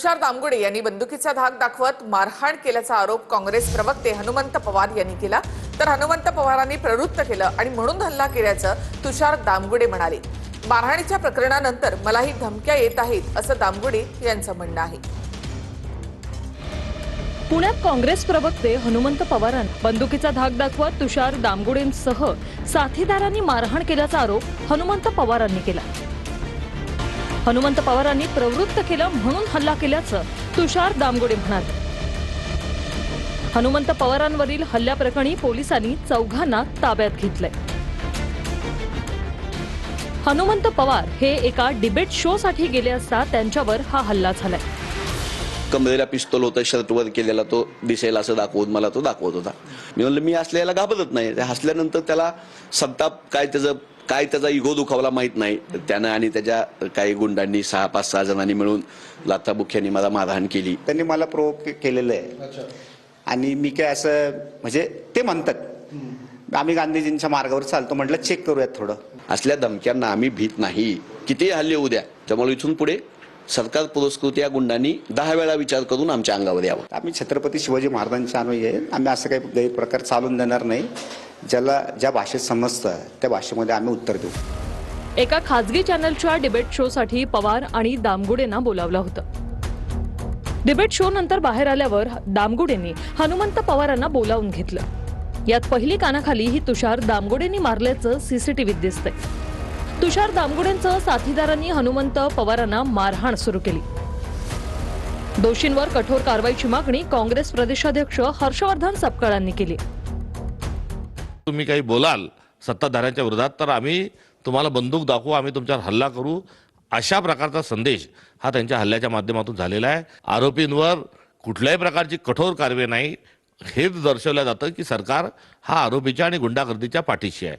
तुषार दामगुडे यांनी बंदुकीचा धाक दाखवत मारहाण केल्याचा आरोप काँग्रेस प्रवक्ते हनुमंत पवार यांनी केला। तर हनुमंत पवारांनी प्रवृत्त केलं आणि म्हणून हल्ला केल्याचं तुषार दामगुडे म्हणाले। मारहाणीच्या प्रकरणानंतर मलाही धमक्या येत आहेत असं दामगुडे यांचं म्हणणं आहे। पुण्यात काँग्रेस प्रवक्ते हनुमंत पवारांनी बंदुकीचा धाक दाखवत तुषार दामगुडेंसह साथीदारांनी मारहाण केल्याचा आरोप हनुमंत पवारांनी केला। हनुमंत पवारांनी प्रवृत्त केलं म्हणून हल्ला केल्याचं तुषार दामगुडे म्हणाले। हनुमंत पवारांवरील हल्ल्याप्रकरणी पोलिसांनी चौघांना ताब्यात घेतलंय। हनुमंत पवार हे एका डिबेट शो साठी गेले असता त्यांच्यावर हा हल्ला झालाय। कमरेला पिस्तूल होतं, शर्टवर केलेला, तो दिसेल असं दाखवून मला तो दाखवत होता। मी म्हणलं मी असल्याला घाबरत नाही। ते हसल्यानंतर त्याला संताप काय त्याचा इगो दुखावला माहित नाही। त्यानं आणि त्याच्या काही गुंडांनी 6-5-6 जणांनी मिळून लाथाबुक्क्यांनी मला मारहाण केली। त्यांनी मला प्रोवोक केलेलं आहे आणि मी काय असं म्हणजे ते म्हणतात आम्ही गांधीजींच्या मार्गावर चालतो, म्हटलं चेक करूयात थोडं। असल्या धमक्यांना आम्ही भीत नाही, किती हल्ले होऊ द्या। त्यामुळे इथून पुढे सरकार पुरस्कृत या गुंडांनी 10 वेळा विचार करून आमच्या अंगावर यावं। आम्ही छत्रपती शिवाजी महाराजांचे अनुयायी आहे। आम्ही असं काही गैरप्रकार चालून देणार नाही। ज्या भाषेत समजतं त्या भाषेमध्ये आम्ही उत्तर देऊ। एका खासगी चॅनलच्या डिबेट शो साठी पवार आणि दामगुडेंना बोलावलं होतं। डिबेट शो नंतर बाहेर आल्यावर दामगुडेंनी हनुमंत पवारांना बोलावून घेतलं। यात पहिली कानाखाली ही तुषार दामगुडेंनी मारल्याचं सीसीटीव्हीत दिसतंय। तुषार दामगुडेंसह साथीदारांनी हनुमंत पवारांना मारहाण सुरू केली। दोषींवर कठोर कारवाईची मागणी काँग्रेस प्रदेशाध्यक्ष हर्षवर्धन सपकाळांनी केली। तुम्ही काही बोलाल सत्ताधाऱ्यांच्या विरोधात तर आम्ही तुम्हाला बंदूक दाखवू, आम्ही तुमच्यावर हल्ला करू, अशा प्रकारचा संदेश हा त्यांच्या हल्ल्याच्या माध्यमातून झालेला आहे। आरोपींवर कुठल्याही प्रकारची कठोर कारवाई नाही, हेच दर्शवलं जातं की सरकार हा आरोपीच्या आणि गुंडागर्दीच्या पाठीशी आहे।